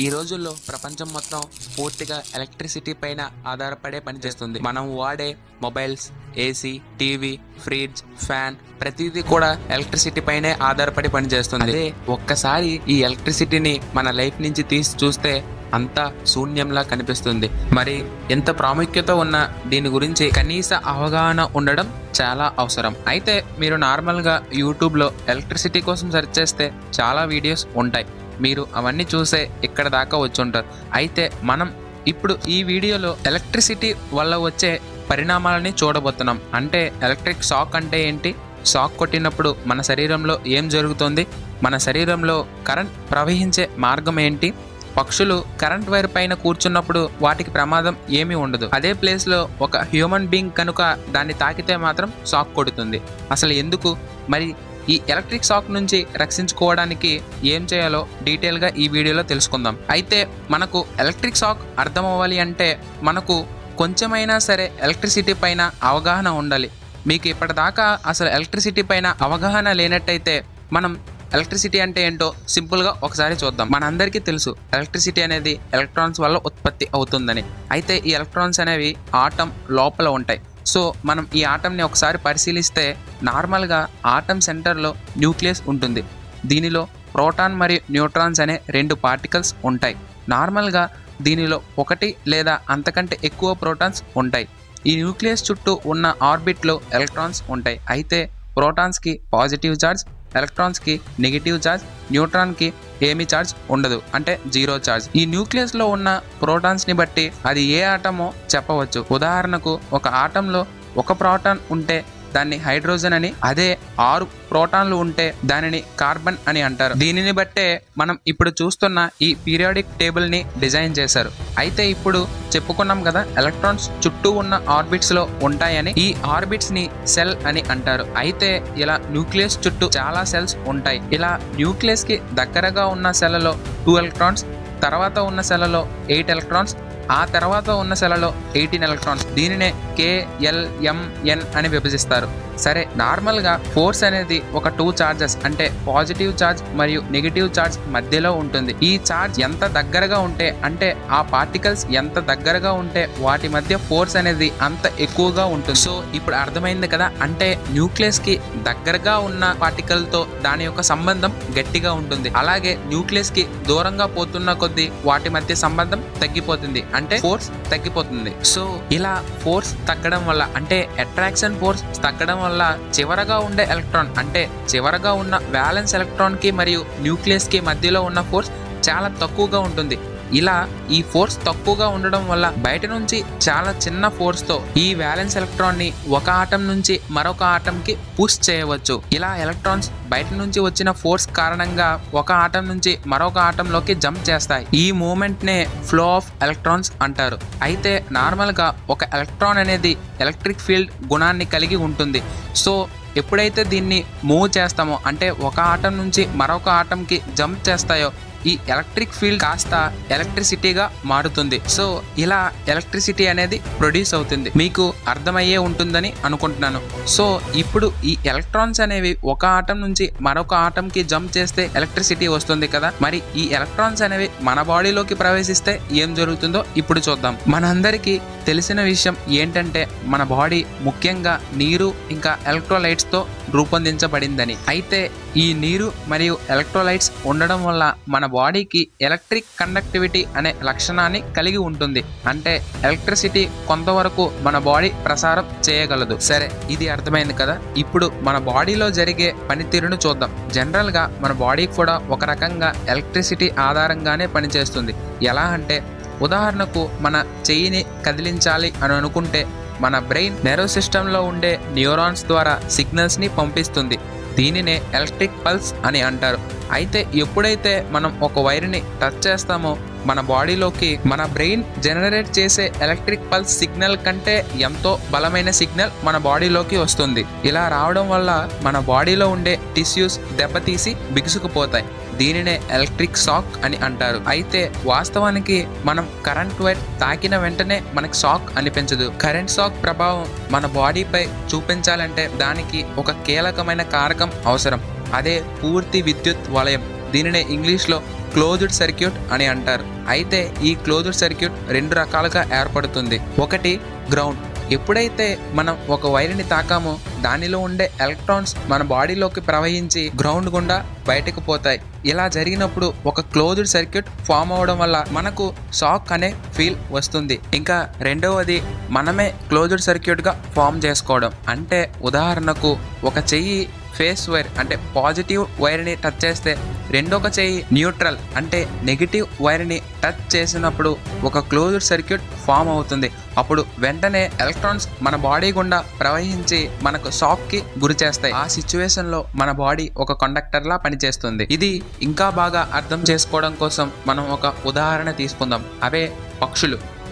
ఈ రోజుల్లో ప్రపంచం మొత్తం పూర్తిగా ఎలక్ట్రిసిటీ పైన ఆధారపడే పనిచేస్తుంది. మనం వాడే mobiles, AC, TV, fridge, fan ప్రతిదీ కూడా ఎలక్ట్రిసిటీ పైనే ఆధారపడి పనిచేస్తుంది. అదే ఒక్కసారి ఈ ఎలక్ట్రిసిటీని మన లైఫ్ నుంచి తీసి చూస్తే అంతా శూన్యంలా కనిపిస్తుంది. మరి ఎంత ప్రాముఖ్యత ఉన్న దీని గురించి కనీస అవగాహన ఉండడం చాలా అవసరం. అయితే మీరు నార్మల్గా యూట్యూబ్లో ఎలక్ట్రిసిటీ కోసం సెర్చ్ చేస్తే చాలా వీడియోస్ ఉంటాయి. మీరు అవన్నీ చూసే ఇక్కడ దాకా వచ్చి ఉంటారు. అయితే మనం ఇప్పుడు ఈ వీడియోలో ఎలక్ట్రిసిటీ వల్ల వచ్చే పరిణామాలని చూడబోతున్నాం. అంటే ఎలక్ట్రిక్ షాక్ అంటే ఏంటి, షాక్ కొట్టినప్పుడు మన శరీరంలో ఏం జరుగుతుంది, మన శరీరంలో కరెంట్ ప్రవహించే మార్గం ఏంటి, పక్షులు కరెంట్ వైర్ పైన కూర్చున్నప్పుడు వాటికి ప్రమాదం ఏమీ ఉండదు. అదే ప్లేస్లో ఒక హ్యూమన్ బీయింగ్ కనుక దాన్ని తాకితే మాత్రం షాక్ కొడుతుంది. అసలు ఎందుకు, మరి ఈ ఎలక్ట్రిక్ షాక్ నుంచి రక్షించుకోవడానికి ఏం చేయాలో డీటెయిల్గా ఈ వీడియోలో తెలుసుకుందాం. అయితే మనకు ఎలక్ట్రిక్ షాక్ అర్థం అవ్వాలి అంటే మనకు కొంచెమైనా సరే ఎలక్ట్రిసిటీ పైన అవగాహన ఉండాలి. మీకు ఇప్పటిదాకా అసలు ఎలక్ట్రిసిటీ పైన అవగాహన లేనట్టయితే మనం ఎలక్ట్రిసిటీ అంటే ఏంటో సింపుల్గా ఒకసారి చూద్దాం. మనందరికీ తెలుసు ఎలక్ట్రిసిటీ అనేది ఎలక్ట్రాన్స్ వల్ల ఉత్పత్తి అవుతుందని. అయితే ఈ ఎలక్ట్రాన్స్ అనేవి ఆటం లోపల ఉంటాయి. సో మనం ఈ ఆటంని ఒకసారి పరిశీలిస్తే నార్మల్గా ఆటం సెంటర్లో న్యూక్లియస్ ఉంటుంది. దీనిలో ప్రోటాన్ మరియు న్యూట్రాన్స్ అనే రెండు పార్టికల్స్ ఉంటాయి. నార్మల్గా దీనిలో ఒకటి లేదా అంతకంటే ఎక్కువ ప్రోటాన్స్ ఉంటాయి. ఈ న్యూక్లియస్ చుట్టూ ఉన్న ఆర్బిట్లో ఎలక్ట్రాన్స్ ఉంటాయి. అయితే ప్రోటాన్స్కి పాజిటివ్ ఛార్జ్, ఎలక్ట్రాన్స్కి నెగిటివ్ ఛార్జ్, న్యూట్రాన్కి ఏమీ ఛార్జ్ ఉండదు, అంటే జీరో ఛార్జ్. ఈ న్యూక్లియస్లో ఉన్న ప్రోటాన్స్ని బట్టి అది ఏ ఆటమో చెప్పవచ్చు. ఉదాహరణకు ఒక ఆటంలో ఒక ప్రోటాన్ ఉంటే దాన్ని హైడ్రోజన్ అని, అదే 6 ప్రోటాన్లు ఉంటే దానిని కార్బన్ అని అంటారు. దీనిని బట్టే మనం ఇప్పుడు చూస్తున్న ఈ పీరియాడిక్ టేబుల్ ని డిజైన్ చేశారు. అయితే ఇప్పుడు చెప్పుకున్నాం కదా ఎలక్ట్రాన్స్ చుట్టూ ఉన్న ఆర్బిట్స్ లో ఉంటాయని. ఈ ఆర్బిట్స్ ని సెల్ అని అంటారు. అయితే ఇలా న్యూక్లియస్ చుట్టూ చాలా సెల్స్ ఉంటాయి. ఇలా న్యూక్లియస్ కి దగ్గరగా ఉన్న సెల్లో 2 ఎలక్ట్రాన్స్, తర్వాత ఉన్న సెల్లో 8 ఎలక్ట్రాన్స్, ఆ తర్వాత ఉన్న సెల్లో 18 ఎలక్ట్రాన్స్. దీనినే KLMN అని విభజిస్తారు. సరే, నార్మల్గా ఫోర్స్ అనేది ఒక 2 చార్జెస్ అంటే పాజిటివ్ ఛార్జ్ మరియు నెగిటివ్ ఛార్జ్ మధ్యలో ఉంటుంది. ఈ ఛార్జ్ ఎంత దగ్గరగా ఉంటే, అంటే ఆ పార్టికల్స్ ఎంత దగ్గరగా ఉంటే వాటి మధ్య ఫోర్స్ అనేది అంత ఎక్కువగా ఉంటుంది. సో ఇప్పుడు అర్థమైంది కదా, అంటే న్యూక్లియస్ కి దగ్గరగా ఉన్న పార్టికల్ తో దాని యొక్క సంబంధం గట్టిగా ఉంటుంది. అలాగే న్యూక్లియస్ కి దూరంగా పోతున్న కొద్దీ వాటి మధ్య సంబంధం తగ్గిపోతుంది, అంటే ఫోర్స్ తగ్గిపోతుంది. సో ఇలా ఫోర్స్ తగ్గడం వల్ల, అంటే అట్రాక్షన్ ఫోర్స్ తగ్గడం వల్ల చివరగా ఉండే ఎలక్ట్రాన్, అంటే చివరగా ఉన్న వ్యాలెన్స్ ఎలక్ట్రాన్ కి మరియు న్యూక్లియస్ కి మధ్యలో ఉన్న ఫోర్స్ చాలా తక్కువగా ఉంటుంది. ఇలా ఈ ఫోర్స్ తక్కువగా ఉండడం వల్ల బయట నుంచి చాలా చిన్న ఫోర్స్ తో ఈ వ్యాలెన్స్ ఎలక్ట్రాన్ ని ఒక ఆటం నుంచి మరొక ఆటం కి పుష్ చేయవచ్చు. ఇలా ఎలక్ట్రాన్స్ బయట నుంచి వచ్చిన ఫోర్స్ కారణంగా ఒక ఆటం నుంచి మరొక ఆటంలోకి జంప్ చేస్తాయి. ఈ మూమెంట్ నే ఫ్లో ఆఫ్ ఎలక్ట్రాన్స్ అంటారు. అయితే నార్మల్ గా ఒక ఎలక్ట్రాన్ అనేది ఎలక్ట్రిక్ ఫీల్డ్ గుణాన్ని కలిగి ఉంటుంది. సో ఎప్పుడైతే దీన్ని మూవ్ చేస్తామో, అంటే ఒక ఆటం నుంచి మరొక ఆటంకి జంప్ చేస్తాయో, ఈ ఎలక్ట్రిక్ ఫీల్డ్ కాస్త ఎలక్ట్రిసిటీగా మారుతుంది. సో ఇలా ఎలక్ట్రిసిటీ అనేది ప్రొడ్యూస్ అవుతుంది. మీకు అర్థమయ్యే ఉంటుందని అనుకుంటున్నాను. సో ఇప్పుడు ఈ ఎలక్ట్రాన్స్ అనేవి ఒక ఆటం నుంచి మరొక ఆటంకి జంప్ చేస్తే ఎలక్ట్రిసిటీ వస్తుంది కదా. మరి ఈ ఎలక్ట్రాన్స్ అనేవి మన బాడీలోకి ప్రవేశిస్తే ఏం జరుగుతుందో ఇప్పుడు చూద్దాం. మనందరికీ తెలిసిన విషయం ఏంటంటే మన బాడీ ముఖ్యంగా నీరు ఇంకా ఎలక్ట్రోలైట్స్ తో రూపొందించబడిందని. అయితే ఈ నీరు మరియు ఎలక్ట్రోలైట్స్ ఉండడం వల్ల మన బాడీకి ఎలక్ట్రిక్ కండక్టివిటీ అనే లక్షణాన్ని కలిగి ఉంటుంది. అంటే ఎలక్ట్రిసిటీ కొంతవరకు మన బాడీ ప్రసారం చేయగలదు. సరే, ఇది అర్థమైంది కదా. ఇప్పుడు మన బాడీలో జరిగే పనితీరును చూద్దాం. జనరల్ గా మన బాడీ కూడా ఒక రకంగా ఎలక్ట్రిసిటీ ఆధారంగానే పనిచేస్తుంది. ఎలా అంటే, ఉదాహరణకు మన చెయ్యిని కదిలించాలి అని అనుకుంటే మన బ్రెయిన్ నెర్వ్ సిస్టంలో ఉండే న్యూరాన్స్ ద్వారా సిగ్నల్స్ని పంపిస్తుంది. దీనినే ఎలక్ట్రిక్ పల్స్ అని అంటారు. అయితే ఎప్పుడైతే మనం ఒక వైర్ని టచ్ చేస్తామో మన బాడీలోకి మన బ్రెయిన్ జనరేట్ చేసే ఎలక్ట్రిక్ పల్స్ సిగ్నల్ కంటే ఎంతో బలమైన సిగ్నల్ మన బాడీలోకి వస్తుంది. ఇలా రావడం వల్ల మన బాడీలో ఉండే టిష్యూస్ దెబ్బతీసి బిగుసుకుపోతాయి. దీనినే ఎలక్ట్రిక్ షాక్ అని అంటారు. అయితే వాస్తవానికి మనం కరెంట్ వైర్ తాకిన వెంటనే మనకు షాక్ అనిపించదు. కరెంట్ షాక్ ప్రభావం మన బాడీపై చూపించాలంటే దానికి ఒక కీలకమైన కారకం అవసరం. అదే పూర్తి విద్యుత్ వలయం. దీనినే ఇంగ్లీష్లో క్లోజ్డ్ సర్క్యూట్ అని అంటారు. అయితే ఈ క్లోజ్డ్ సర్క్యూట్ 2 రకాలుగా ఏర్పడుతుంది. ఒకటి గ్రౌండ్. ఎప్పుడైతే మనం ఒక వైర్ని తాకామో దానిలో ఉండే ఎలక్ట్రాన్స్ మన బాడీలోకి ప్రవహించి గ్రౌండ్ గుండా బయటకు పోతాయి. ఇలా జరిగినప్పుడు ఒక క్లోజ్డ్ సర్క్యూట్ ఫామ్ అవడం వల్ల మనకు షాక్ అనే ఫీల్ వస్తుంది. ఇంకా రెండవది మనమే క్లోజ్డ్ సర్క్యూట్గా ఫామ్ చేసుకోవడం. అంటే ఉదాహరణకు ఒక చెయ్యి ఫేస్ వైర్ అంటే పాజిటివ్ వైర్ని టచ్ చేస్తే రెండొక చెయ్యి న్యూట్రల్ అంటే నెగిటివ్ వైర్ని టచ్ చేసినప్పుడు ఒక క్లోజ్డ్ సర్క్యూట్ ఫామ్ అవుతుంది. అప్పుడు వెంటనే ఎలక్ట్రాన్స్ మన బాడీ గుండా ప్రవహించి మనకు షాక్కి గురి చేస్తాయి. ఆ సిచ్యువేషన్లో మన బాడీ ఒక కండక్టర్లా పనిచేస్తుంది. ఇది ఇంకా బాగా అర్థం చేసుకోవడం కోసం మనం ఒక ఉదాహరణ తీసుకుందాం. అవే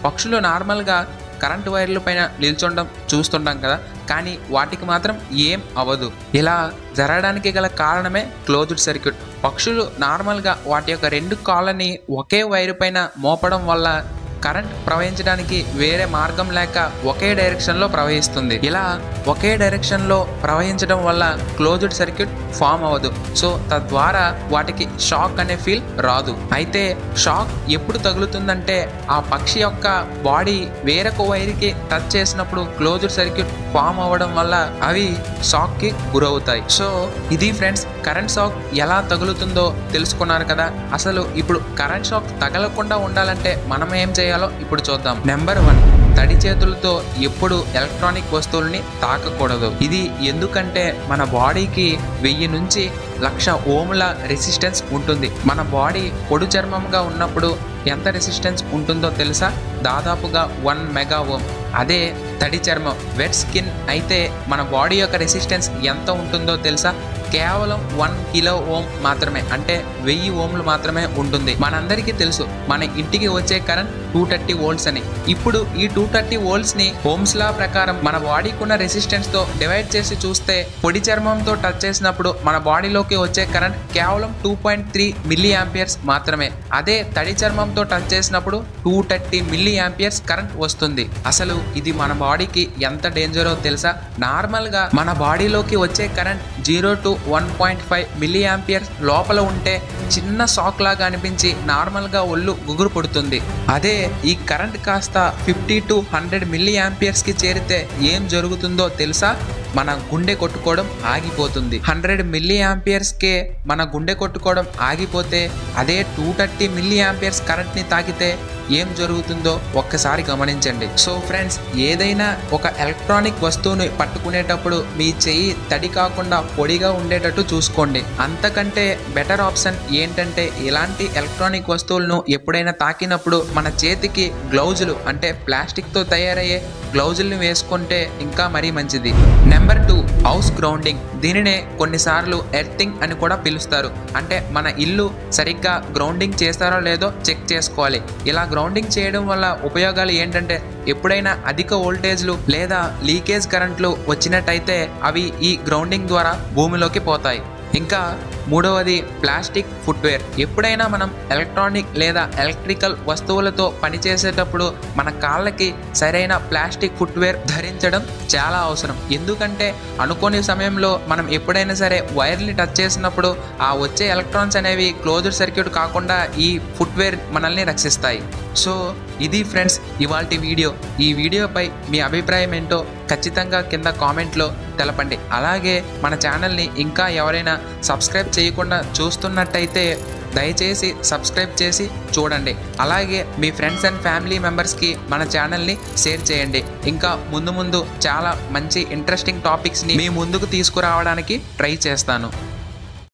పక్షులు నార్మల్గా కరెంటు వైర్ల పైన నిల్చుండడం చూస్తుంటాం కదా, కానీ వాటికి మాత్రం ఏం అవ్వదు. ఇలా జరగడానికి గల కారణమే క్లోజ్డ్ సర్క్యూట్. పక్షులు నార్మల్గా వాటి యొక్క 2 కాళ్ళని ఒకే వైరు పైన మోపడం వల్ల కరెంట్ ప్రవహించడానికి వేరే మార్గం లేక ఒకే డైరెక్షన్లో ప్రవహిస్తుంది. ఇలా ఒకే డైరెక్షన్లో ప్రవహించడం వల్ల క్లోజ్డ్ సర్క్యూట్ ఫామ్ అవ్వదు. సో తద్వారా వాటికి షాక్ అనే ఫీల్ రాదు. అయితే షాక్ ఎప్పుడు తగులుతుందంటే ఆ పక్షి యొక్క బాడీ వేరొక వైర్కి టచ్ చేసినప్పుడు క్లోజ్డ్ సర్క్యూట్ ఫామ్ అవ్వడం వల్ల అవి షాక్కి గురవుతాయి. సో ఇది ఫ్రెండ్స్, కరెంట్ షాక్ ఎలా తగులుతుందో తెలుసుకున్నారు కదా. అసలు ఇప్పుడు కరెంట్ షాక్ తగలకుండా ఉండాలంటే మనం ఏం చేయాలో ఇప్పుడు చూద్దాం. నెంబర్ 1, తడి చేతులతో ఎప్పుడు ఎలక్ట్రానిక్ వస్తువుల్ని తాకకూడదు. ఇది ఎందుకంటే మన బాడీకి 1000 నుంచి 1,00,000 ఓముల రెసిస్టెన్స్ ఉంటుంది. మన బాడీ పొడి చర్మంగా ఉన్నప్పుడు ఎంత రెసిస్టెన్స్ ఉంటుందో తెలుసా? దాదాపుగా 1 మెగా ఓమ్. అదే తడి చర్మం వెట్ స్కిన్ అయితే మన బాడీ యొక్క రెసిస్టెన్స్ ఎంత ఉంటుందో తెలుసా? కేవలం 1 కిలో ఓమ్ మాత్రమే, అంటే 1000 ఓంలు మాత్రమే ఉంటుంది. మనందరికీ తెలుసు మన ఇంటికి వచ్చే కరెంట్ 230 వోల్ట్స్ అని. ఇప్పుడు ఈ 230 వోల్ట్స్ ని ఓమ్స్ లా ప్రకారం మన బాడీకి ఉన్న రెసిస్టెన్స్ తో డివైడ్ చేసి చూస్తే పొడి చర్మంతో టచ్ చేసినప్పుడు మన బాడీలోకి వచ్చే కరెంట్ కేవలం 2.3 మిల్లీ యాంపియర్స్ మాత్రమే. అదే తడి చర్మంతో టచ్ చేసినప్పుడు 230 మిల్లీ యాంపియర్స్ కరెంట్ వస్తుంది. అసలు ఇది మన బాడీకి ఎంత డేంజరో తెలుసా? నార్మల్ గా మన బాడీలోకి వచ్చే కరెంట్ 0 to 1.5 మిల్లీ యాంపియర్స్ లోపల ఉంటే చిన్న షాక్ లాగా అనిపించి నార్మల్ గా ఒళ్ళు గుగురు పడుతుంది. అదే ఈ కరెంట్ కాస్త 50 to 100 మిల్లీ యాంపియర్స్ కి చేరితే ఏం జరుగుతుందో తెలుసా? మన గుండె కొట్టుకోవడం ఆగిపోతుంది. 100 మిల్లీ యాంపియర్స్ కే మన గుండె కొట్టుకోవడం ఆగిపోతే అదే 230 మిల్లీ యాంపియర్స్ కరెంట్ ని తాకితే ఏం జరుగుతుందో ఒక్కసారి గమనించండి. సో ఫ్రెండ్స్, ఏదైనా ఒక ఎలక్ట్రానిక్ వస్తువుని పట్టుకునేటప్పుడు మీ చెయ్యి తడి కాకుండా పొడిగా ఉండేటట్టు చూసుకోండి. అంతకంటే బెటర్ ఆప్షన్ ఏంటంటే ఇలాంటి ఎలక్ట్రానిక్ వస్తువులను ఎప్పుడైనా తాకినప్పుడు మన చేతికి గ్లౌజులు అంటే ప్లాస్టిక్ తో తయారయ్యే గ్లౌజుల్ని వేసుకుంటే ఇంకా మరీ మంచిది. Number 2, house grounding. దీనినే కొన్నిసార్లు ఎర్తింగ్ అని కూడా పిలుస్తారు. అంటే మన ఇల్లు సరిగ్గా గ్రౌండింగ్ చేస్తారో లేదో చెక్ చేసుకోవాలి. ఇలా గ్రౌండింగ్ చేయడం వల్ల ఉపయోగాలు ఏంటంటే ఎప్పుడైనా అధిక వోల్టేజ్లు లేదా లీకేజ్ కరెంట్లు వచ్చినట్టయితే అవి ఈ గ్రౌండింగ్ ద్వారా భూమిలోకి పోతాయి. ఇంకా మూడవది ప్లాస్టిక్ ఫుట్వేర్. ఎప్పుడైనా మనం ఎలక్ట్రానిక్ లేదా ఎలక్ట్రికల్ వస్తువులతో పనిచేసేటప్పుడు మన కాళ్ళకి సరైన ప్లాస్టిక్ ఫుట్వేర్ ధరించడం చాలా అవసరం. ఎందుకంటే అనుకోని సమయంలో మనం ఎప్పుడైనా సరే వైర్ని టచ్ చేసినప్పుడు ఆ వచ్చే ఎలక్ట్రాన్స్ అనేవి క్లోజ్డ్ సర్క్యూట్ కాకుండా ఈ ఫుట్వేర్ మనల్ని రక్షిస్తాయి. సో ఇది ఫ్రెండ్స్ ఇవాల్టి వీడియో. ఈ వీడియోపై మీ అభిప్రాయం ఏంటో ఖచ్చితంగా కింద కామెంట్లో తెలపండి. అలాగే మన ఛానల్ని ఇంకా ఎవరైనా సబ్స్క్రైబ్ చేయకుండా చూస్తున్నట్టయితే దయచేసి సబ్స్క్రైబ్ చేసి చూడండి. అలాగే మీ ఫ్రెండ్స్ అండ్ ఫ్యామిలీ మెంబర్స్కి మన ఛానల్ని షేర్ చేయండి. ఇంకా ముందు చాలా మంచి ఇంట్రెస్టింగ్ టాపిక్స్ని మీ ముందుకు తీసుకురావడానికి ట్రై చేస్తాను.